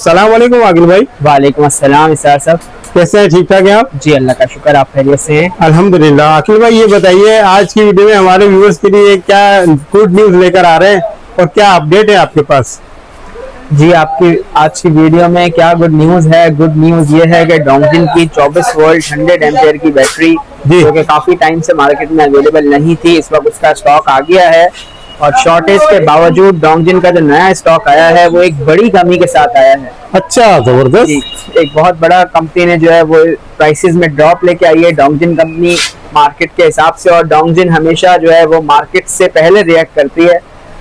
अस्सलाम वालेकुम आकिल भाई। वालेकुम अस्सलाम इसार साहब, कैसे हैं? ठीक ठाक हैं आप? जी अल्लाह का शुक्र, आप खैरियत से हैं? अल्हम्दुलिल्लाह। आकिल भाई ये बताइए, आज की वीडियो में हमारे व्यूअर्स के लिए क्या गुड न्यूज लेकर आ रहे हैं और क्या अपडेट है आपके पास? जी, आपकी आज की वीडियो में क्या गुड न्यूज़ है? गुड न्यूज़ ये है कि डोंगजिन की 24 वोल्ट 100 एम्पेयर की बैटरी, जो कि काफ़ी टाइम से मार्केट में अवेलेबल नहीं थी, इस वक्त उसका स्टॉक आ गया है। और शॉर्टेज के बावजूद डोंगजिन का जो नया स्टॉक आया है वो एक बड़ी कमी के साथ आया है। अच्छा, जबरदस्त। जी, एक बहुत बड़ा कंपनी ने जो है वो प्राइसेस में ड्रॉप लेके आई है, डोंगजिन कंपनी मार्केट के हिसाब से। और डोंगजिन हमेशा जो है वो मार्केट से पहले रिएक्ट करती है,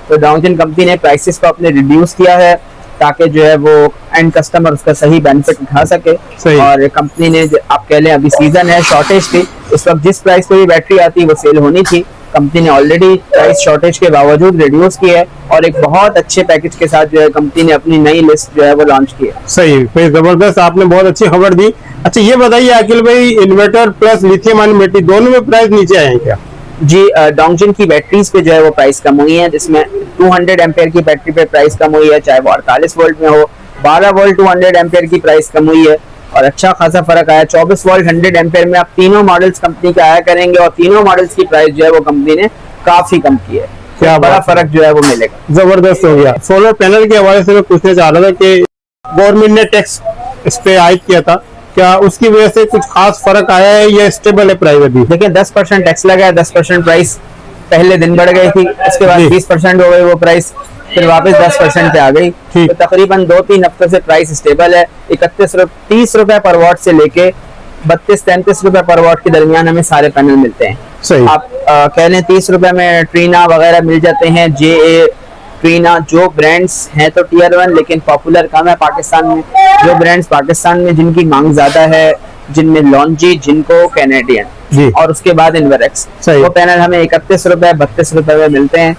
तो डोंगजिन कंपनी ने प्राइसेस को अपने रिड्यूस किया है ताकि जो है वो एंड कस्टमर उसका सही बेनिफिट उठा सके। और कंपनी ने, आप कह लें अभी सीजन है शॉर्टेज की, इस वक्त जिस प्राइस पे भी बैटरी आती वो सेल होनी थी, कंपनी ने ऑलरेडी प्राइस शॉर्टेज के बावजूद रिड्यूस की है और एक बहुत अच्छे पैकेज के साथ जो है कंपनी ने अपनी नई लिस्ट जो है वो लॉन्च की है। सही, फिर जबरदस्त, आपने बहुत अच्छी खबर दी। अच्छा ये बताइए आकिल भाई, inverter plus lithium ion battery दोनों में प्राइस नीचे आए हैं क्या? जी, डोंगजिन की बैटरीज पे जो है वो प्राइस कम हुई है, जिसमें 200 एम्पेयर की बैटरी पे प्राइस कम हुई है, चाहे वो 48 वोल्ट में हो। 12 वोल्ट 200 एम्पेयर की प्राइस कम हुई है और अच्छा खासा फर्क आया। 24 वोल्ट 100 एम्पेयर में आप तीनों मॉडल्स कंपनी के आया करेंगे और तीनों मॉडल्स की प्राइस जो है वो कंपनी ने काफी कम की है। क्या बड़ा फर्क जो है वो मिलेगा। जबरदस्त हो गया। सोलर पैनल के हवाले से मैं पूछना चाह रहा था कि गवर्नमेंट ने टैक्स इस पे आयद किया था, क्या उसकी वजह से कुछ खास फर्क आया है या स्टेबल है प्राइस अभी? देखिए, 10% टैक्स लगा है, 10% प्राइस पहले दिन बढ़ गई थी, उसके बाद 20% हो गई वो प्राइस, फिर वापस 10% पे आ गई। तो तकरीबन 2-3 हफ्ते से प्राइस स्टेबल है। 30 रुपए पर वॉट से लेके 32-33 रुपए पर वॉट के दरमियान हमें सारे पैनल मिलते हैं। सही। आप कह लें 30 रुपए में ट्रीना वगैरह मिल जाते हैं, JA ट्रीना, जो ब्रांड्स हैं तो टियर 1 लेकिन पॉपुलर कम है पाकिस्तान में। जो ब्रांड्स पाकिस्तान में जिनकी मांग ज्यादा है, जिनमें लॉन्जी, जिनको कैनेडियन और उसके बाद इन्वरेक्स, वो पैनल हमें 31 रुपए 32 रुपए में मिलते हैं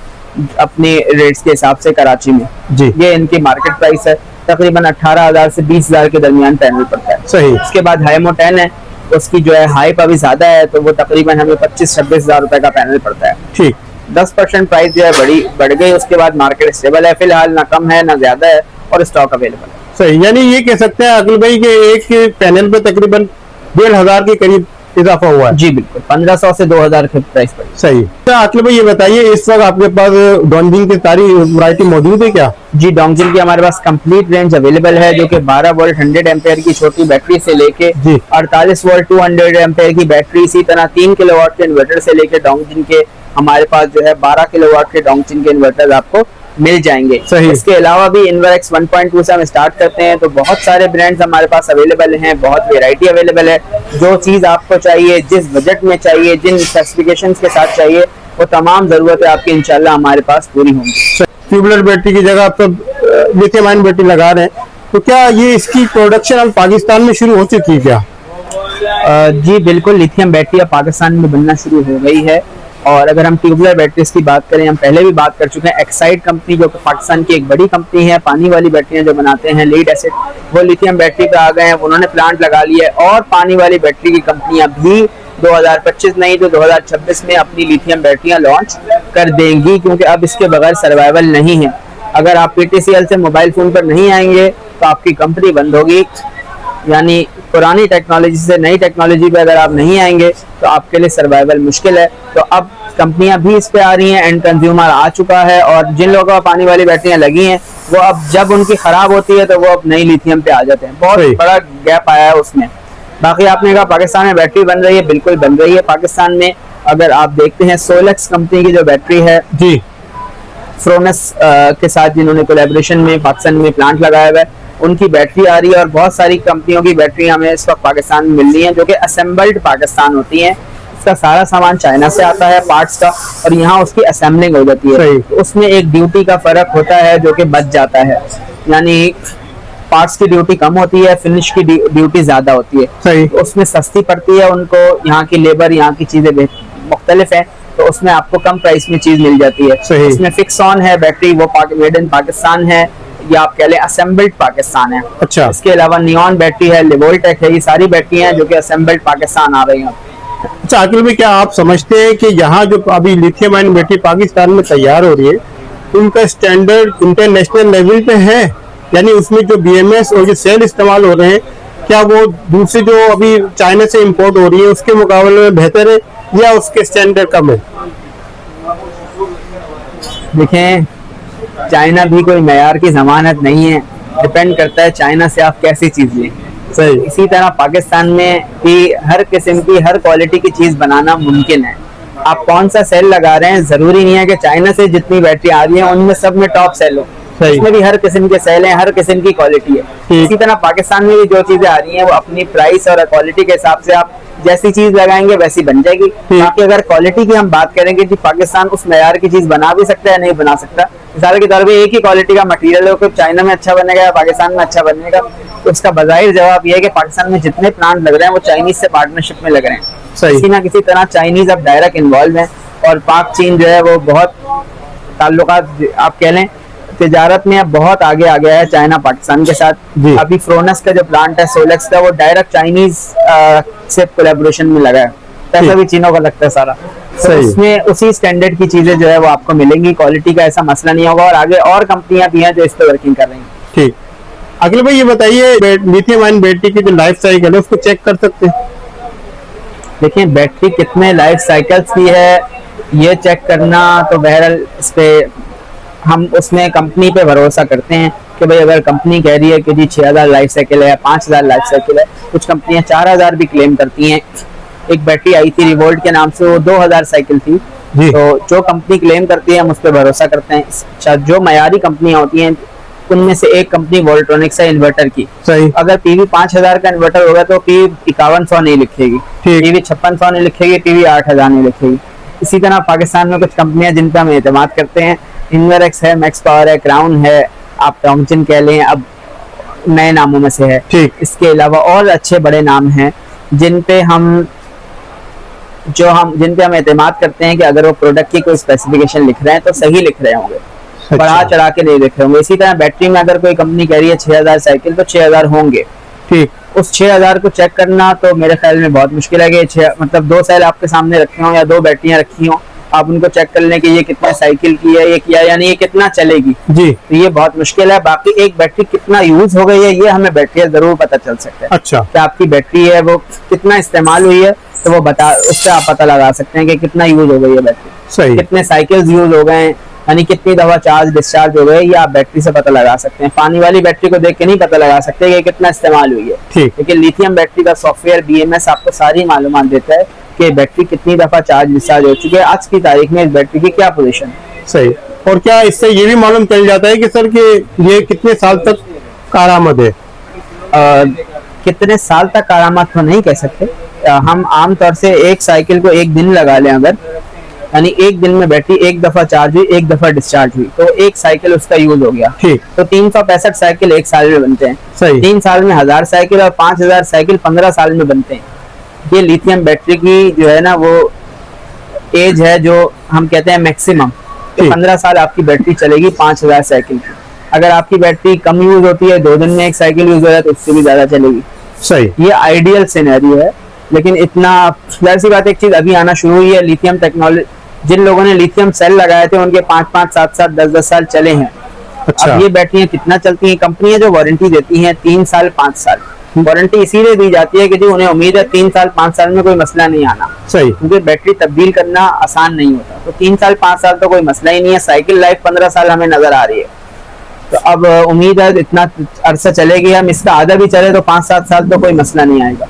अपने रेट्स के हिसाब से कराची में। ये इनकी मार्केट प्राइस है। तकरीबन 18,000 से 20,000 के दरमियान पैनल पड़ता है। सही। उसके बाद हाइमो 10 है, उसकी जो है हाइप अभी ज्यादा है, तो वो तकरीबन हमें 25-26 हजार रुपए का पैनल पड़ता है। ठीक। 10% प्राइस जो है बढ़ गई। उसके बाद मार्केट स्टेबल है, फिलहाल ना कम है ना ज्यादा है और स्टॉक अवेलेबल है। सही, यानी ये कह सकते हैं अकिल भाई कि एक पैनल पे तकरीबन 1,500 के करीब इजाफा हुआ है। जी बिल्कुल, 1500 से 2000 के प्राइस पर। सही। तो अकिल भाई ये बताइए, इस वक्त आपके पास डोंगजिन की सारी वैरायटी मौजूद है क्या? जी, डोंगजिन की हमारे पास कंप्लीट रेंज अवेलेबल है, जो कि 12 वोल्ट 100 एम्पेयर की छोटी बैटरी से लेके 48 वोल्ट 200 एम्पेयर की बैटरी, इसी तरह 3 किलोवाट के इन्वर्टर से लेके डोंगजिन के हमारे पास जो है 12 किलोवाट के डोंगजिन के इन्वर्टर आपको मिल जाएंगे। इसके अलावा भी इन्वरेक्स 1.2 से हम स्टार्ट करते हैं, तो बहुत सारे ब्रांड्स हमारे पास अवेलेबल हैं, बहुत वैरायटी अवेलेबल है। जो चीज आपको चाहिए, जिस बजट में चाहिए, जिन स्पेसिफिकेशंस के साथ चाहिए, वो तमाम जरूरतें आपकी इंशाल्लाह हमारे पास पूरी होंगी। ट्यूबलेट बैटरी की जगह आप लिथियम आयन बैटरी लगा रहे हैं, तो क्या ये इसकी प्रोडक्शन अब पाकिस्तान में शुरू हो चुकी है क्या? जी बिल्कुल, लिथियम बैटरी अब पाकिस्तान में बनना शुरू हो गई है। और अगर हम ट्यूबलर बैटरीज की बात करें, हम पहले भी बात कर चुके हैं, एक्साइड कंपनी जो पाकिस्तान की एक बड़ी कंपनी है, पानी वाली बैटरियां जो बनाते हैं, लीड एसिड, वो लिथियम बैटरी पे आ गए हैं, उन्होंने प्लांट लगा लिया है। और पानी वाली बैटरी की कंपनियां भी 2025 नहीं तो 2026 में अपनी लिथियम बैटरियां लॉन्च कर देंगी, क्योंकि अब इसके बगैर सर्वाइवल नहीं है। अगर आप PTCL से मोबाइल फोन पर नहीं आएंगे तो आपकी कंपनी बंद होगी। यानी पुरानी टेक्नोलॉजी से नई टेक्नोलॉजी पे अगर आप नहीं आएंगे तो आपके लिए सर्वाइवल मुश्किल है। तो अब कंपनियां भी इस पे आ रही हैं, एंड कंज्यूमर आ चुका है, और जिन लोगों को पानी वाली बैटरियां लगी हैं वो अब जब उनकी खराब होती है तो वो अब नई लिथियम पे आ जाते हैं। बहुत बड़ा गैप आया है उसमें। बाकी आपने कहा पाकिस्तान में बैटरी बन रही है, बिल्कुल बन रही है पाकिस्तान में। अगर आप देखते हैं सोलेक्स कंपनी की जो बैटरी है जी, फ्रोनस के साथ जिन्होंने कोलैबोरेशन में पाकिस्तान में प्लांट लगाया हुआ है, उनकी बैटरी आ रही है। और बहुत सारी कंपनियों की बैटरी हमें इस वक्त पाकिस्तान में मिल रही है, जो कि असेंबल्ड पाकिस्तान होती हैं। इसका सारा सामान चाइना से आता है पार्ट्स का, और यहाँ उसकी असेंबलिंग हो जाती है। तो उसमें एक ड्यूटी का फर्क होता है जो कि बच जाता है, यानी पार्ट्स की ड्यूटी कम होती है, फिनिश की ड्यूटी ज्यादा होती है। तो उसमें सस्ती पड़ती है उनको, यहाँ की लेबर, यहाँ की चीजें मुख्तलिफ है, तो उसमें आपको कम प्राइस में चीज मिल जाती है। इसमें फिक्स ऑन है बैटरी, वो मेड इन पाकिस्तान है, या आप कह लें असेंबल्ड पाकिस्तान है। अच्छा। इसके अलावा नियॉन बैटरी है, लिवोल्टेक है, ये सारी बैटरियां हैं जो कि असेंबल्ड पाकिस्तान आ रही हैं। अच्छा आकिल भाई, क्या आप समझते हैं कि यहाँ जो अभी लिथियम आयन बैटरी पाकिस्तान में तैयार हो रही है, उनका स्टैंडर्ड इंटरनेशनल लेवल पे है यानी उसमें जो BMS और जो सेल इस्तेमाल हो रहे हैं, क्या वो दूसरी जो अभी चाइना से इंपोर्ट हो रही है उसके मुकाबले में बेहतर है या उसके स्टैंडर्ड कम है? देखें, चाइना भी कोई मेयार की जमानत नहीं है, डिपेंड करता है चाइना से आप कैसी चीज लें। सही। इसी तरह पाकिस्तान में भी हर किस्म की हर क्वालिटी की चीज बनाना मुमकिन है। आप कौन सा सेल लगा रहे हैं, जरूरी नहीं है कि चाइना से जितनी बैटरी आ रही है उनमें सब में टॉप सेल हो। इसमें भी हर किस्म के सेल हैं, हर किस्म की क्वालिटी है। इसी तरह पाकिस्तान में भी जो चीजें आ रही हैं वो अपनी प्राइस और क्वालिटी के हिसाब से आप जैसी चीज लगाएंगे वैसी बन जाएगी। बाकी अगर क्वालिटी की हम बात करेंगे कि पाकिस्तान उस मेयार की चीज बना भी सकता है नहीं बना सकता, मिसाल के तौर पे एक ही क्वालिटी का मटेरियल हो, चाइना में अच्छा बनेगा या पाकिस्तान में अच्छा बनेगा, तो उसका बजाहिर जवाब ये है कि पाकिस्तान में जितने प्लांट लग रहे हैं वो चाइनीज से पार्टनरशिप में लग रहे हैं। किसी ना किसी तरह चाइनीज अब डायरेक्ट इन्वॉल्व है और पाक चीन जो है वो बहुत ताल्लुकात आप कह लें तिजारत में अब बहुत आगे आ गया है चाइना पाकिस्तान के साथ। अभी फ्रोनस का जो प्लांट है सोलेक्स का, वो डायरेक्ट चाइनीज से कोलैबोरेशन में लगा है, पैसा भी चीनों का लगता है सारा। तो उसमें उसी स्टैंडर्ड की चीजें जो है वो आपको मिलेंगी, क्वालिटी का ऐसा मसला नहीं होगा। और आगे और कंपनियां भी हैं जो इस पे वर्किंग कर रही हैं। ठीक, अखिल भाई ये बताइए, लिथियम आयन बैटरी की जो लाइफ साइकिल है उसको चेक कर सकते हैं? देखिए, बैटरी कितने लाइफ साइकिल्स की है ये चेक करना तो बहरहाल इस पे हम उसमें कंपनी पे भरोसा करते हैं कि भाई अगर कंपनी कह रही है कि जी 6000 लाइफ साइकिल है या 5000 लाइफ साइकिल है, कुछ कंपनियां 4000 भी क्लेम करती हैं। एक बैटरी आई थी रिवोल्ट के नाम से, वो 2000 साइकिल थी। तो जो कंपनी क्लेम करती है हम उस पर भरोसा करते हैं। जो मयारी कंपनियां होती हैं उनमें से एक कंपनी वोल्ट्रॉनिक्स है इन्वर्टर की। सही। अगर PV 5000 का इन्वर्टर होगा तो PV 5100 नहीं लिखेगी, PV 5600 नहीं लिखेगी, PV 8000 नहीं लिखेगी। इसी तरह पाकिस्तान में कुछ कंपनियां जिन पर हम एतमाद करते हैं, इन्वरेक्स है, मैक्स पावर है, क्राउन है, आप डोंगजिन कह लें, अब नए नामों में से है। इसके अलावा और अच्छे बड़े नाम हैं जिन पे हम एतमाद करते हैं कि अगर वो प्रोडक्ट की कोई स्पेसिफिकेशन लिख रहे हैं तो सही लिख रहे होंगे, बढ़ा चढ़ा के नहीं लिख रहे होंगे। इसी तरह बैटरी में अगर कोई कंपनी कह रही है 6000 साइकिल तो 6000 होंगे। ठीक, उस 6000 को चेक करना तो मेरे ख्याल में बहुत मुश्किल है कि मतलब 2 सेल आपके सामने रखे हों या 2 बैटरियां रखी हों, आप उनको चेक कर लें कि ये कितने साइकिल की है, ये क्या, यानी ये कितना चलेगी जी, तो ये बहुत मुश्किल है। बाकी एक बैटरी कितना यूज हो गई है ये हमें बैटरी जरूर पता चल सकता है। अच्छा, कि आपकी बैटरी है वो कितना इस्तेमाल हुई है तो वो उससे आप पता लगा सकते हैं कि कितना यूज हो गई है बैटरी। सही। कितने साइकिल्स यूज हो गए, यानी कितनी दफा चार्ज डिस्चार्ज हो गए, ये आप बैटरी से पता लगा सकते हैं। पानी वाली बैटरी को देख के नहीं पता लगा सकते कि कितना इस्तेमाल हुई है। ठीक। लेकिन लिथियम बैटरी का सॉफ्टवेयर BMS आपको सारी मालूमात देता है कि बैटरी कितनी दफा चार्ज डिस्चार्ज हो चुकी है, आज की तारीख में इस बैटरी की क्या पोजीशन है। सही। और क्या इससे ये भी मालूम चल जाता है कि सर कि ये कितने साल तक कारआमद है? कितने साल तक कारआमद तो नहीं कह सकते। हम आमतौर से एक साइकिल को एक दिन लगा लें, अगर यानी एक दिन में बैटरी एक दफा चार्ज हुई, एक दफा डिस्चार्ज हुई, तो एक साइकिल उसका यूज हो गया। ठीक। तो 365 साइकिल एक साल में बनते हैं। सही। 3 साल में 1000 साइकिल और 5000 साइकिल 15 साल में बनते हैं। ये लिथियम बैटरी की जो है ना वो एज है जो हम कहते हैं मैक्सिमम, तो 15 साल आपकी बैटरी चलेगी 5000 साइकिल की। अगर आपकी बैटरी कम यूज होती है, 2 दिन में एक साइकिल यूज हो जाए तो उससे भी ज्यादा चलेगी। सही। ये आइडियल सिनेरियो है, लेकिन इतना जाहिर सी बात, एक चीज अभी आना शुरू हुई है, लिथियम टेक्नोलॉजी। जिन लोगों ने लिथियम सेल लगाए थे उनके 5-5, 7-7, 10-10 साल चले हैं। अच्छा। अब ये बैटरियां कितना चलती हैं? कंपनियां जो वारंटी देती हैं 3 साल 5 साल, वारंटी इसीलिए दी जाती है कि जी उन्हें उम्मीद है 3 साल 5 साल में कोई मसला नहीं आना। सही। क्योंकि बैटरी तब्दील करना आसान नहीं होता, तो 3 साल 5 साल तो कोई मसला ही नहीं है। साइकिल लाइफ 15 साल हमें नजर आ रही है, तो अब उम्मीद है इतना अरसा चलेगी, हम इसका आधा भी चले तो 5-7 साल तो कोई मसला नहीं आएगा।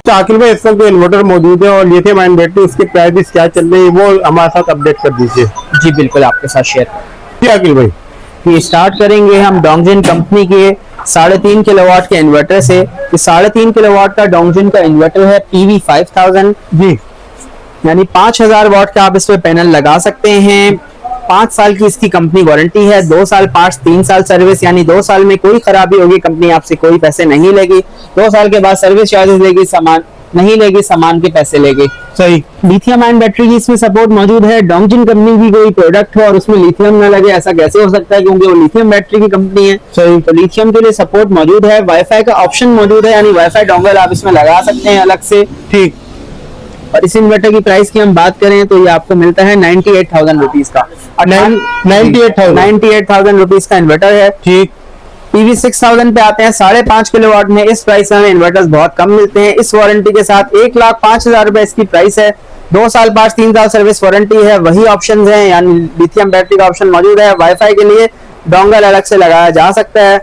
तो आखिर में इस वक्त जो इन्वर्टर मौजूद है और लिथियम आयन बैटरी, उसके प्राइस क्या चल रही है वो हमारे साथ अपडेट कर दीजिए। जी बिल्कुल, आपके साथ शेयर जी आखिल भाई। ये स्टार्ट करेंगे हम डोंगजिन कंपनी के 3.5 किलोवाट के इन्वर्टर से। 3.5 किलोवाट का डोंगजिन का इन्वर्टर है PV 5000 जी, यानी 5000 वाट का आप इस पे पैनल लगा सकते हैं। 5 साल की इसकी कंपनी वारंटी है, 2 साल पार्ट्स, 3 साल सर्विस, यानी 2 साल में कोई खराबी होगी कंपनी आपसे कोई पैसे नहीं लेगी। 2 साल के बाद सर्विस चार्जेस लेगी, सामान नहीं लेगी, सामान के पैसे लेगी। सही। लिथियम आयन बैटरी की इसमें सपोर्ट मौजूद है। डोंगजिन कंपनी की कोई प्रोडक्ट हो और उसमें लिथियम न लगे, ऐसा कैसे हो सकता है, क्योंकि वो लिथियम बैटरी की कंपनी है। सही। तो लिथियम के लिए सपोर्ट मौजूद है। वाईफाई का ऑप्शन मौजूद है, यानी वाईफाई डोंगल आप इसमें लगा सकते हैं अलग से। ठीक। और इस इन्वर्टर की प्राइस की हम बात करें तो ये आपको मिलता है 98,000 रुपीज का। 98,000 रुपीज का इन्वर्टर है। ठीक। PV 6000 पे आते हैं 5.5 किलोवाट में। इस प्राइस में हमें इन्वर्टर्स बहुत कम मिलते हैं। इस वारंटी के साथ 1,05,000 रुपए इसकी प्राइस है। 2 साल पार्ट्स 3 साल सर्विस वारंटी है। वही ऑप्शन है, यानी लिथियम बैटरी का ऑप्शन मौजूद है। वाईफाई के लिए डोंगल अलग से लगाया जा सकता है।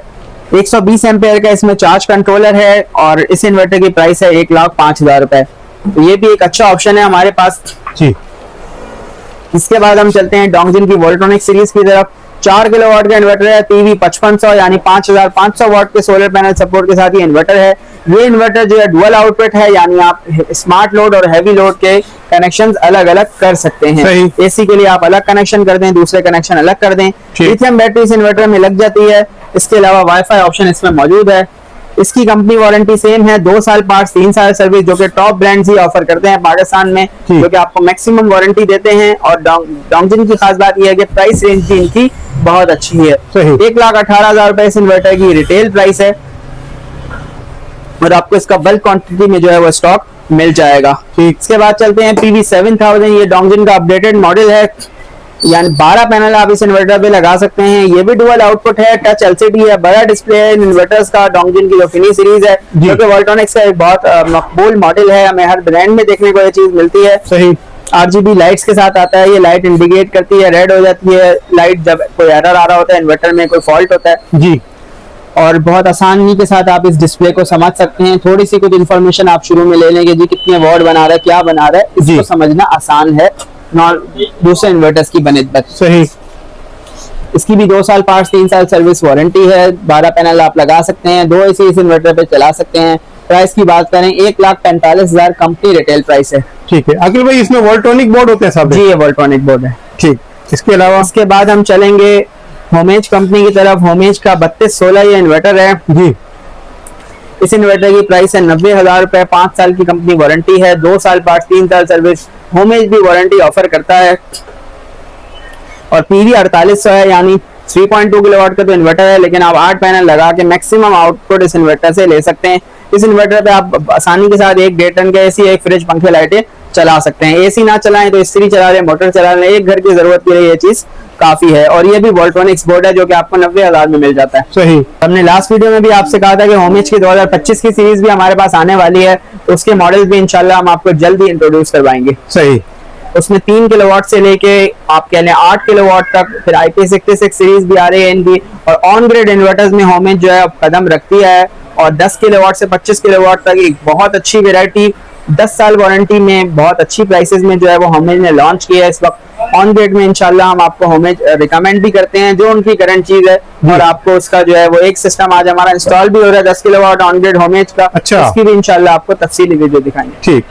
120 एम्पेयर का इसमें चार्ज कंट्रोलर है और इस इन्वर्टर की प्राइस है 1,05,000 रुपए। तो ये भी एक अच्छा ऑप्शन है हमारे पास जी। इसके बाद हम चलते हैं डोंगजिन की वोल्ट्रॉनिक सीरीज की तरफ। 4 किलोवाट का इन्वर्टर है। PV 5500 यानी 5500 वाट के सोलर पैनल सपोर्ट के साथ ये इन्वर्टर है। ये इन्वर्टर जो है डुअल आउटपुट है, यानी आप स्मार्ट लोड और हैवी लोड के कनेक्शंस अलग अलग कर सकते हैं। एसी के लिए आप अलग कनेक्शन कर दें, दूसरे कनेक्शन अलग कर दें। लिथियम बैटरी इस इन्वर्टर में लग जाती है। इसके अलावा वाईफाई ऑप्शन इसमें मौजूद है। इसकी कंपनी वारंटी सेम है, 2 साल पार्ट्स 3 साल सर्विस, जो कि टॉप ब्रांड्स ही ऑफर करते हैं पाकिस्तान में, जो कि आपको मैक्सिमम वारंटी देते हैं। और डोंगजिन की खास बात यह है कि प्राइस रेंज भी इनकी बहुत अच्छी है। 1,18,000 रुपए इस इन्वर्टर की रिटेल प्राइस है और आपको इसका बल्क क्वांटिटी में जो है वो स्टॉक मिल जाएगा। इसके बाद चलते हैं PV 7000। ये डोंगजिन का अपडेटेड मॉडल है, यानी 12 पैनल आप इस इन्वर्टर पे लगा सकते हैं। ये भी डुअल आउटपुट है, टच LCD है, बड़ा डिस्प्ले है इन इन्वर्टर्स का। डोंगजिन की जो फिनी सीरीज है, जो कि वोल्ट्रॉनिक्स का एक बहुत मकबूल मॉडल है, हमें हर ब्रांड में देखने को ये चीज मिलती है। सही। RGB लाइट्स के साथ आता है। ये लाइट इंडिकेट करती है, रेड हो जाती है लाइट जब कोई एरर आ रहा होता है, इन्वर्टर में कोई फॉल्ट होता है जी। और बहुत आसानी के साथ आप इस डिस्प्ले को समझ सकते हैं। थोड़ी सी कुछ इन्फॉर्मेशन आप शुरू में ले लेंगे, जी कितने वाट बना रहा है, क्या बना रहा है, इसको समझना आसान है दूसरे इन्वर्टर्स की बनिस्बत। सही। इसकी भी 2 साल पार्ट्स 3 साल सर्विस वारंटी है। 12 पैनल आप लगा सकते हैं, 2 AC इस इन्वर्टर पे चला सकते हैं। प्राइस की बात करें 1,45,000 कंपनी रिटेल प्राइस है। ठीक है अखिल भाई, इसमें वोल्ट्रॉनिक बोर्ड होते हैं सब? जी, ये वोल्ट्रॉनिक बोर्ड है। ठीक। इसके अलावा इसके बाद हम चलेंगे होमेज कंपनी की तरफ। होमेज का 3216 ये इन्वर्टर है जी। इस इन्वर्टर की प्राइस है 90,000 रुपए। 5 साल की कंपनी वारंटी है। 2 साल पार्ट्स 3 साल सर्विस। होमेज भी वारंटी ऑफर करता है। और PV 4800 है, यानी 3.2 किलोवाट का तो इन्वर्टर है, लेकिन आप 8 पैनल लगा के मैक्सिमम आउटपुट इस इन्वर्टर से ले सकते हैं। इस इन्वर्टर पे आप आसानी के साथ 1 1.5 टन का AC, 1 फ्रिज, पंखे, लाइटें चला सकते हैं। AC ना चलाएं तो इस्त्री चला लें, मोटर चला लें, एक घर की जरूरत के लिए ये चीज काफी है। और ये भी वोल्ट्रॉनिक्स बोर्ड है, जो कि आपको 90,000 में मिल जाता है। सही। हमने लास्ट वीडियो में भी आपसे कहा था कि होमेज की 2025 की सीरीज भी हमारे पास आने वाली है, तो उसके मॉडल भी इंशाल्लाह हम आपको जल्द ही इंट्रोड्यूस करवाएंगे। सही। उसमें 3 किलोवाट से लेके आप कह लें 8 किलोवाट तक, फिर IP66 सीरीज भी आ रही है इनकी। और ऑन ग्रिड इन्वर्टर्स में होमेज जो है कदम रखती है, और 10 किलोवाट से 25 किलोवाट तक एक बहुत अच्छी वेरायटी 10 साल वारंटी में बहुत अच्छी प्राइसेस में जो है वो होमेज ने लॉन्च किया है इस वक्त। ऑन ग्रिड में इंशाल्लाह हम आपको होमेज रिकमेंड भी करते हैं, जो उनकी करंट चीज है। और आपको उसका जो है वो एक सिस्टम आज हमारा इंस्टॉल भी हो रहा है 10 किलोवाट ऑन ग्रिड होमेज का। अच्छा। इसकी भी इंशाल्लाह आपको तफसीली वीडियो दिखाएंगे। ठीक।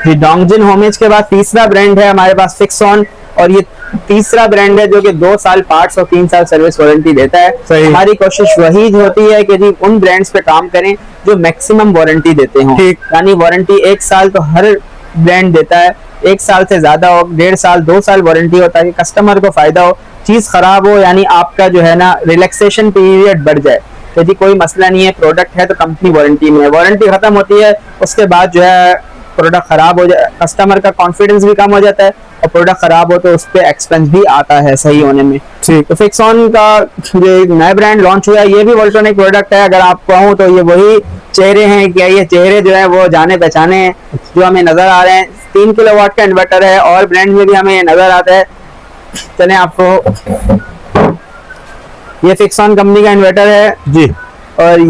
ये डोंगजिन होमेज के बाद तीसरा ब्रांड है हमारे पास फिक्सऑन, और ये तीसरा ब्रांड है जो कि 2 साल पार्ट्स और 3 साल सर्विस वारंटी देता है। हमारी कोशिश वही होती है कि जी उन ब्रांड्स पे काम करें जो मैक्सिमम वारंटी देते हो, यानी वारंटी 1 साल तो हर ब्रांड देता है, 1 साल से ज्यादा हो, 1.5 साल 2 साल वारंटी हो, ताकि कस्टमर को फायदा हो, चीज खराब हो यानी आपका जो है ना रिलैक्सेशन पीरियड बढ़ जाए। यदि कोई मसला नहीं है, प्रोडक्ट है तो कंपनी वारंटी में है, वारंटी खत्म होती है उसके बाद जो है प्रोडक्ट खराब हो जाए, कस्टमर का कॉन्फिडेंस भी कम हो जाता है, और प्रोडक्ट खराब हो तो उस पर एक्सपेंस भी आता है सही होने में। तो फिक्सऑन का जो नया ब्रांड लॉन्च हुआ है, ये भी वोल्ट्रॉनिक प्रोडक्ट है। अगर आप कहूँ तो ये वही चेहरे हैं, क्या ये चेहरे जो है वो जाने पहचाने हैं जो हमें नजर आ रहे हैं। 3 किलोवाट का इन्वर्टर है, और ब्रांड में भी हमें नजर आता है। चले आपको ये फिक्सऑन कंपनी का इन्वर्टर है जी, और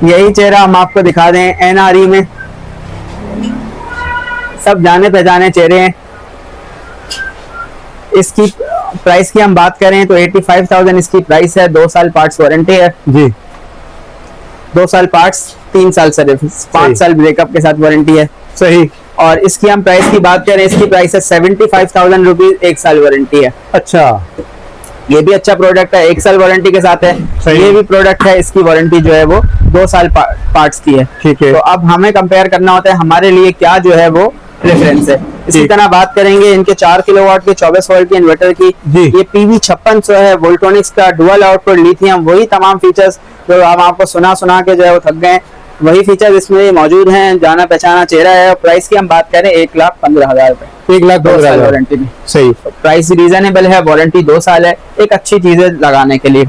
यही चेहरा हम आपको दिखा दें। NRE में सब जाने पहचाने चेहरे हैं। इसकी प्राइस की हम बात करें तो 85,000 इसकी प्राइस है। 2 साल पार्ट्स वारंटी है जी, 2 साल पार्ट्स 3 साल सर्विस, 5 साल ब्रेकअप के साथ वारंटी है। सही। और इसकी हम प्राइस की बात करें, इसकी प्राइस है 75,000 रुपीज, 1 साल वारंटी है। अच्छा, ये भी अच्छा प्रोडक्ट है, 1 साल वारंटी के साथ है। ये भी प्रोडक्ट है, इसकी वारंटी जो है वो 2 साल पार्ट्स की है। ठीक है। तो अब हमें कंपेयर करना होता है हमारे लिए क्या जो है वो प्रेफरेंस है। इसी तरह बात करेंगे इनके 4 किलोवाट के 24 वोल्ट के इन्वर्टर की। ये PV 5600 है, वोल्ट्रॉनिक्स का डुअल आउटपुट लिथियम, वही तमाम फीचर्स जो हम आपको सुना के जो है वो थक गए, वही फीचर्स इसमें मौजूद हैं। जाना पहचाना चेहरा है। प्राइस की हम बात करें 1,15,000 रुपए, 1,15,000 वारंटी में। सही। प्राइस रीजनेबल है, वारंटी 2 साल है, एक अच्छी चीज है लगाने के लिए।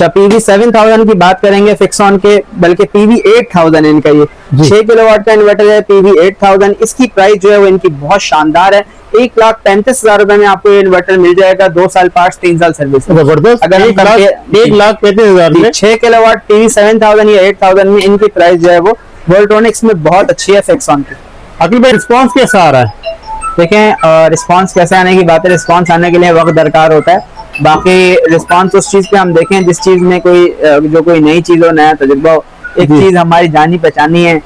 अच्छा, PV 7000 की बात करेंगे फिक्स ऑन के, बल्कि PV 8000 है इनका, ये 6 किलोवाट का इन्वर्टर है। PV 8000 इसकी प्राइस जो है वो इनकी बहुत शानदार है। 1,35,000 रुपए में आपको ये इन्वर्टर मिल जाएगा, 2 साल पार्ट्स, 3 साल सर्विस। जबरदस्त। अगर हम 1,35,000 में 6 किलोवाट PV 7000 या 8000 में इनकी प्राइस जो है वो वोल्ट्रॉनिक्स में बहुत अच्छी है फिक्स ऑन की। अखिल भाई रिस्पॉन्स कैसा आ रहा है? देखें, रिस्पांस कैसे आने की बात है, रिस्पांस आने के लिए वक्त दरकार होता है। बाकी रिस्पांस उस चीज पे हम देखें जिस चीज में कोई नई चीज हो, नया तजुर्बा हो। एक चीज हमारी जानी पहचानी है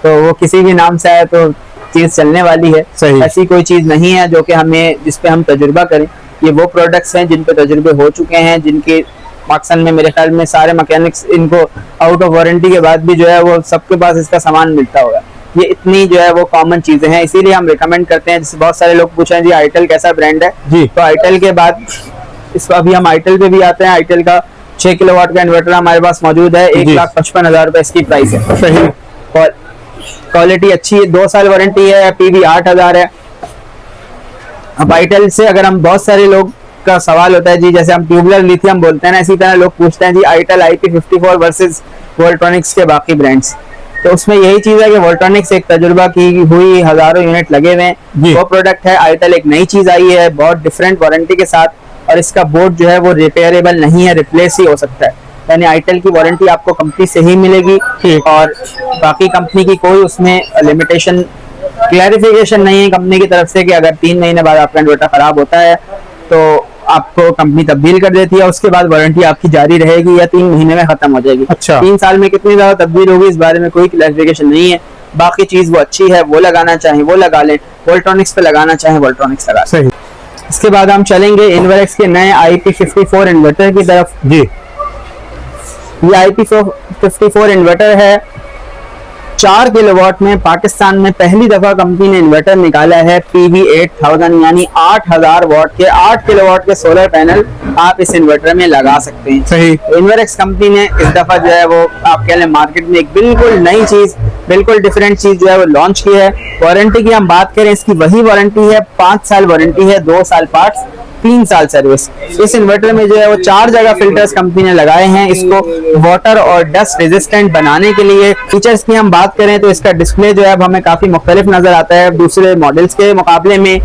तो वो किसी भी नाम से आए तो चीज चलने वाली है। सही। ऐसी कोई चीज नहीं है जो कि हमें जिसपे हम तजुर्बा करें। ये वो प्रोडक्ट्स हैं जिन पे तजुर्बे हो चुके हैं, जिनके पाकिस्तान में मेरे ख्याल में सारे मैकेनिक्स इनको आउट ऑफ वारंटी के बाद भी जो है वो सबके पास इसका सामान मिलता होगा। ये इतनी जो है वो कॉमन चीजें हैं, इसीलिए हम रिकमेंड करते हैं। जैसे बहुत सारे लोग पूछे जी आईटेल कैसा ब्रांड है जी, तो आईटेल के बाद इसको अभी हम आईटेल पे भी आते हैं। आईटेल का 6 किलोवाट का इन्वर्टर हमारे पास मौजूद है, 1,55,000 रुपए इसकी प्राइस है। सही। और क्वालिटी अच्छी है, 2 साल वारंटी है। PV 8000 है। अब आईटेल से अगर हम, बहुत सारे लोग का सवाल होता है जी, जैसे हम ट्यूबुलर लिथियम बोलते हैं ना, इसी तरह लोग पूछते हैं जी आईटेल IP54 वर्सेस वोल्ट्रॉनिक्स के बाकी ब्रांड्स। तो उसमें यही चीज है कि वोल्ट्रॉनिक्स एक तजुर्बा की हुई, हजारों यूनिट लगे हुए हैं, वो प्रोडक्ट है। आईटेल एक नई चीज आई है बहुत डिफरेंट वारंटी के साथ, और इसका बोर्ड जो है वो रिपेयरेबल नहीं है, रिप्लेस ही हो सकता है। यानी आईटेल की वारंटी आपको कंपनी से ही मिलेगी और बाकी कंपनी की कोई उसमें लिमिटेशन, क्लैरिफिकेशन नहीं है कंपनी की तरफ से कि अगर 3 महीने बाद आपका इन्वर्टर खराब होता है तो आपको कंपनी तब्दील कर देती है, उसके बाद वारंटी आपकी जारी रहेगी या 3 महीने में खत्म हो जाएगी। अच्छा। 3 साल में कितनी ज्यादा तब्दील होगी इस बारे में कोई क्लैरिफिकेशन नहीं है। बाकी चीज वो अच्छी है, वो लगाना चाहें वो लगा लें, वोल्ट्रॉनिक्स पे लगाना चाहें वोल्ट्रॉनिक्स लगा। सही। इसके बाद हम चलेंगे इन्वर्क्स के नए IP54 इन्वर्टर की तरफ। जी, ये IP54 इन्वर्टर है, 4 किलोवाट में पाकिस्तान में पहली दफा कंपनी ने इन्वर्टर निकाला है। PV 8000 यानी 8000 वाट के 8 किलोवाट के सोलर पैनल आप इस इन्वर्टर में लगा सकते हैं। सही। इन्वर्क्स कंपनी ने इस दफा जो है वो आप कह लें मार्केट में एक बिल्कुल नई चीज, बिल्कुल डिफरेंट चीज जो है वो लॉन्च की है। वारंटी की हम बात करें, इसकी वही वारंटी है, 5 साल वारंटी है, 2 साल पार्ट्स, 3 साल सर्विस। इस इन्वर्टर में जो है वो 4 जगह फिल्टर्स कंपनी ने लगाए हैं इसको वाटर और डस्ट रेजिस्टेंट बनाने के लिए। फीचर्स की हम बात करें तो इसका डिस्प्ले जो है अब हमें काफी मुख्तलिफ नजर आता है दूसरे मॉडल्स के मुकाबले में।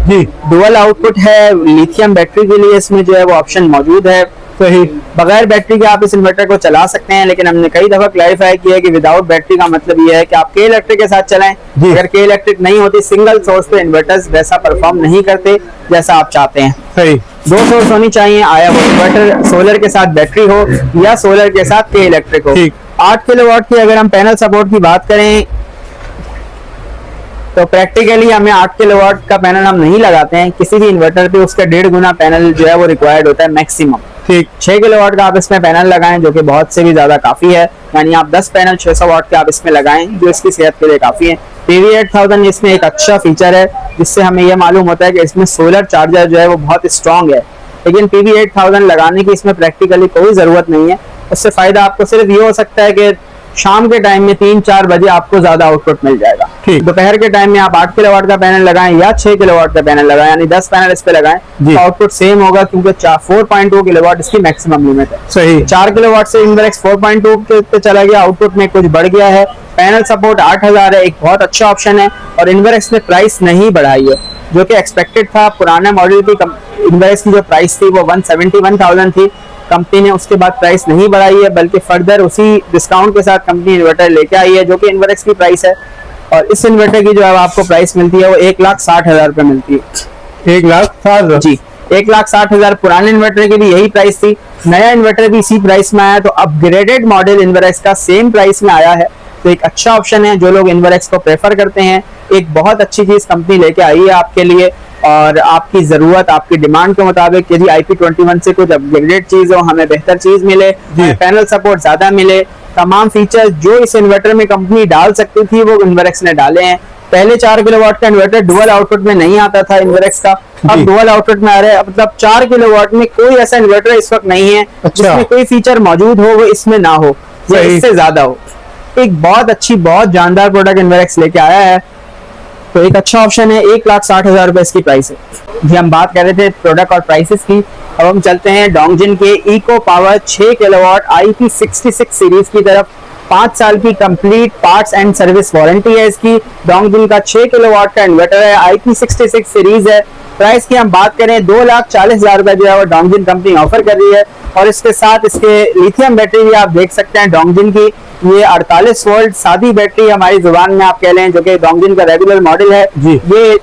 डुअल आउटपुट है, लिथियम बैटरी के लिए इसमें जो है वो ऑप्शन मौजूद है। सही। बगैर बैटरी के आप इस इन्वर्टर को चला सकते हैं, लेकिन हमने कई दफा क्लैरिफाई किया है कि विदाउट बैटरी का मतलब ये है कि आप के इलेक्ट्रिक के साथ चलाएं। अगर के इलेक्ट्रिक नहीं होती, सिंगल सोर्स पे इन्वर्टर्स वैसा परफॉर्म नहीं करते जैसा आप चाहते हैं। सही। 2 सोर्स होनी चाहिए, आया वो इन्वर्टर सोलर के साथ बैटरी हो या सोलर के साथ के इलेक्ट्रिक हो। 8 किलोवाट की अगर हम पैनल सपोर्ट की बात करें तो प्रैक्टिकली हमें 8 किलोवाट का पैनल हम नहीं लगाते हैं किसी भी इन्वर्टर पे, उसका 1.5 गुना पैनल जो है वो रिक्वायर्ड होता है मैक्सिमम। ठीक। 6 किलोवाट का आप इसमें पैनल लगाएं जो कि बहुत से भी ज्यादा काफी है, यानी आप 10 पैनल 600 वाट के आप इसमें लगाएं जो इसकी सेहत के लिए काफी है। PV 8000 इसमें एक अच्छा फीचर है जिससे हमें यह मालूम होता है कि इसमें सोलर चार्जर जो है वो बहुत स्ट्रॉन्ग है, लेकिन PV 8000 लगाने की इसमें प्रैक्टिकली कोई जरूरत नहीं है। उससे फायदा आपको सिर्फ ये हो सकता है कि शाम के टाइम में 3-4 बजे आपको ज्यादा आउटपुट मिल जाएगा। दोपहर के टाइम में आप 8 किलोवाट का पैनल लगाएं या 6 किलोवाट का पैनल लगाएं, यानी 10 पैनल इस पे लगाएं तो आउटपुट सेम होगा, क्योंकि 4.2 किलोवाट इसकी मैक्सिमम लिमिट है। सही। 4 किलोवाट से इन्वर्क्स 4.2 पे चला गया, आउटपुट में कुछ बढ़ गया है। पैनल सपोर्ट 8000 है, एक बहुत अच्छा ऑप्शन है, और इन्वर्क्स ने प्राइस नहीं बढ़ाई है जो कि एक्सपेक्टेड था। पुराने मॉडल की इन्वर्क्स की जो प्राइस थी वो 171,000 थी, कंपनी ने उसके बाद प्राइस नहीं बढ़ाई है, बल्कि फर्दर उसी डिस्काउंट के साथ कंपनी इन्वर्टर लेके आई है जो कि इन्वर्क्स की प्राइस है। और इस इन्वर्टर की जो है आपको प्राइस मिलती है वो 1,60,000 रुपए मिलती है। 1,60,000 जी, 1,60,000। पुराने इन्वर्टर की भी यही प्राइस थी, नया इन्वर्टर भी इसी प्राइस में आया, तो अपग्रेडेड मॉडल इन्वर्क्स का सेम प्राइस में आया है। तो एक अच्छा ऑप्शन है, जो लोग इन्वर्क्स को प्रेफर करते हैं, एक बहुत अच्छी चीज कंपनी लेके आई है आपके लिए, और आपकी जरूरत, आपकी डिमांड के मुताबिक यदि IP21 से कुछ अपग्रेडेड चीज हो, हमें बेहतर चीज मिले, पैनल सपोर्ट ज्यादा मिले, तमाम फीचर्स जो इस इन्वर्टर में कंपनी डाल सकती थी वो इन्वर्क्स ने डाले हैं। पहले 4 किलोवाट का इन्वर्टर डुअल आउटपुट में नहीं आता था इन्वर्क्स का, अब डुअल आउटपुट में आ रहा है। मतलब 4 किलोवाट में कोई ऐसा इन्वर्टर इस वक्त नहीं है जिसमें कोई फीचर मौजूद हो वो इसमें ना हो या इससे ज्यादा हो। एक बहुत अच्छी, बहुत जानदार प्रोडक्ट इन्वर्क्स लेके आया है, तो एक अच्छा ऑप्शन है। 1,60,000 रुपए इसकी प्राइस है। जी, हम बात कर रहे थे प्रोडक्ट और प्राइसेस की। अब हम चलते हैं डोंगजिन के eco power 6 kilowatt IP66 series की तरफ। 5 साल की complete parts and service warranty है इसकी। डोंगजिन का 6 किलोवाट का इन्वर्टर है, IP66 सीरीज है। प्राइस की हम बात करें 2,40,000 रुपए जो है वो डोंगजिन कंपनी ऑफर कर रही है, और इसके साथ इसके लिथियम बैटरी भी आप देख सकते हैं डोंगजिन की। ये 48 वोल्ट सादी बैटरी हमारी जुबान में आप कह लें, जो कि डोंगजिन का रेगुलर मॉडल है जी। ये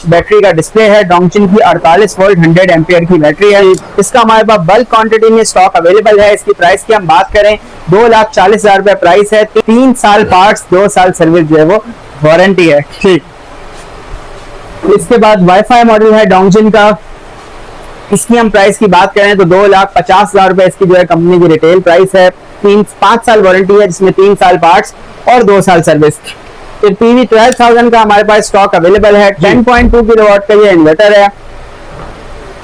बैटरी का डिस्प्ले है। डोंगजिन की 48 वोल्ट 100 एम्पियर की बैटरी है। इसका हमारे पास बल्क क्वांटिटी में स्टॉक अवेलेबल है। इसकी प्राइस की हम बात करें 2,40,000 रुपए प्राइस है। 3 साल पार्ट्स, 2 साल सर्विस जो है वो वारंटी है। ठीक। इसके बाद वाईफाई मॉडल है डोंगजिन का। इसकी हम प्राइस की बात करें तो 2,50,000 रुपए इसकी जो है कंपनी की रिटेल प्राइस है। 5 साल वारंटी है, जिसमें 3 साल पार्ट्स और 2 साल सर्विस। फिर PV 12,000 का हमारे पास स्टॉक अवेलेबल है। 10.2 किलोवाट का ये इन्वर्टर है।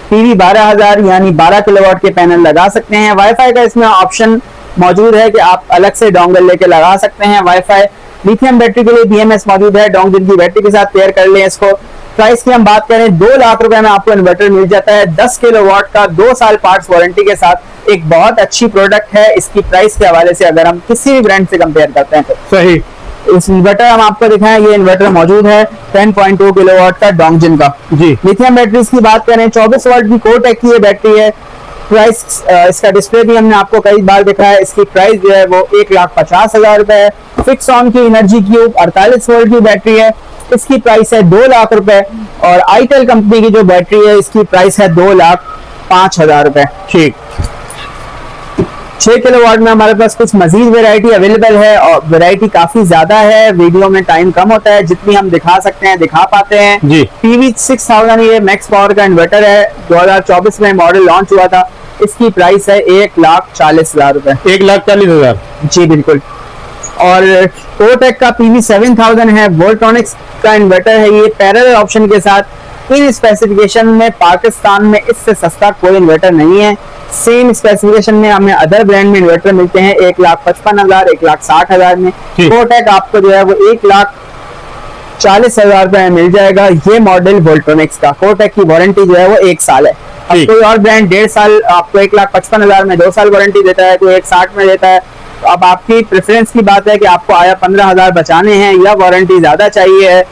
PV 12,000 यानी 12 किलोवाट के पैनल लगा सकते हैं। वाईफाई का इसमें ऑप्शन मौजूद है कि आप अलग से डोंगल लेके लगा सकते हैं वाईफाई। लिथियम बैटरी के लिए BMS मौजूद है, डोंगजिन की बैटरी के साथ पेयर कर लें इसको। प्राइस की हम बात करें 2 लाख रुपए में आपको इन्वर्टर मिल जाता है 10 किलोवाट का, 2 साल पार्ट्स वारंटी के साथ। एक बहुत अच्छी प्रोडक्ट है। इसकी प्राइस के हवाले से अगर हम किसी भी ब्रांड से कंपेयर करते हैं तो सही। इस इन्वर्टर हम आपको दिखाएं, ये इन्वर्टर मौजूद है 10.2 किलोवाट का डोंगजिन का जी। लिथियम बैटरीज की बात करें 24 वाट की कोटेक की ये बैटरी है। प्राइस इसका डिस्प्ले भी हमने आपको कई बार दिखाया है। इसकी प्राइस जो है वो 1,50,000 रुपए है। फिक्स ऑन की एनर्जी क्यूब 48 वोल्ट की बैटरी है। इसकी प्राइस है 2 लाख रुपए, और आईटेल कंपनी की जो बैटरी है इसकी प्राइस है 2,05,000 रुपए। ठीक। 6 किलोवाट में हमारे पास कुछ मजीद वैरायटी अवेलेबल है, और वैरायटी काफी ज्यादा है। वीडियो में टाइम कम होता है, जितनी हम दिखा सकते हैं दिखा पाते हैं जी। PV 6000 ये मैक्स पावर का इन्वर्टर है। 2024 में मॉडल लॉन्च हुआ था। इसकी प्राइस है 1,40,000 रुपए। 1,40,000 जी बिल्कुल। और कोटेक का PV 7000 है, वोल्ट्रॉनिक्स का इन्वर्टर है। ये पैरेलल ऑप्शन के साथ इन स्पेसिफिकेशन में पाकिस्तान में इससे सस्ता कोई इन्वर्टर नहीं है। सेम स्पेसिफिकेशन में हमें अदर ब्रांड में इन्वर्टर मिलते हैं 1,55,000, 1,60,000 में। कोटेक आपको जो है वो 1,40,000 रुपए में मिल जाएगा। ये मॉडल वोल्ट्रॉनिक्स का। कोटेक की वारंटी जो है वो 1 साल है। अब कोई और ब्रांड 1.5 साल आपको 1,55,000 में 2 साल वारंटी देता है, कोई 1,60 में देता है। तो अब आपकी प्रेफरेंस की बात है कि आपको आया 15,000 बचाने हैं या वारंटी ज्यादा चाहिए है।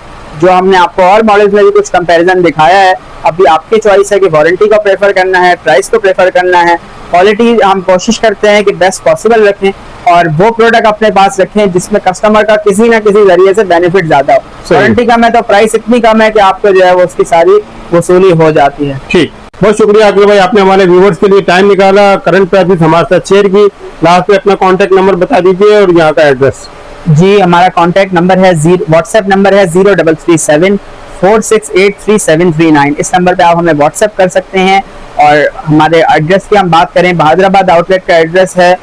जो हमने आपको और मॉडल्स में भी कुछ कंपैरिजन दिखाया है। अभी आपकी चॉइस है कि वारंटी को प्रेफर करना है, प्राइस को प्रेफर करना है। क्वालिटी हम कोशिश करते हैं कि बेस्ट पॉसिबल रखें, और वो प्रोडक्ट अपने पास रखें जिसमें कस्टमर का किसी ना किसी जरिए से बेनिफिट ज्यादा हो। वारंटी कम है तो प्राइस इतनी कम है कि आपको जो है वो उसकी सारी वसूली हो जाती है। ठीक। बहुत शुक्रिया आकिब भाई, आपने हमारे व्यूवर्स के लिए टाइम निकाला, करंट प्राइसेस हमारे साथ शेयर की। लास्ट में अपना कॉन्टेक्ट नंबर बता दीजिए और यहाँ का एड्रेस। जी, हमारा कॉन्टैक्ट नंबर है, व्हाट्सएप नंबर है 0337468339। इस नंबर पे आप हमें व्हाट्सएप कर सकते हैं। और हमारे एड्रेस की हम बात करें, बहादुराबाद आउटलेट का एड्रेस है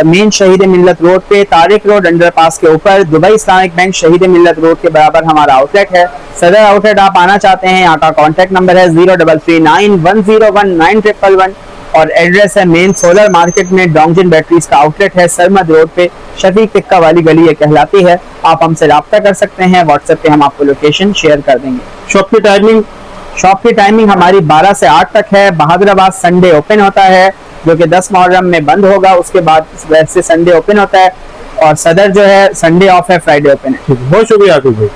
मेन शहीद मिल्लत रोड पे, तारिक रोड अंडरपास के ऊपर, दुबई इस्लामिक बैंक शहीद मिल्लत रोड के बराबर हमारा आउटलेट है। सदर आउटलेट आप आना चाहते हैं, यहाँ का कॉन्टैक्ट नंबर है 0339101911, और एड्रेस है मेन सोलर मार्केट में। डोंगजिन बैटरीज का आउटलेट है सरमद रोड पे, शफीक टिक्का वाली गली ये कहलाती है। आप हमसे राब्ता कर सकते हैं, व्हाट्सएप पे हम आपको लोकेशन शेयर कर देंगे। शॉप की टाइमिंग? शॉप की टाइमिंग हमारी 12 से 8 तक है। बहादुराबाद संडे ओपन होता है, जो कि 10 मुहर्रम में बंद होगा। उसके बाद वैसे संडे ओपन होता है, और सदर जो है संडे ऑफ है, फ्राइडे ओपन है। बहुत शुक्रिया आकिब भाई।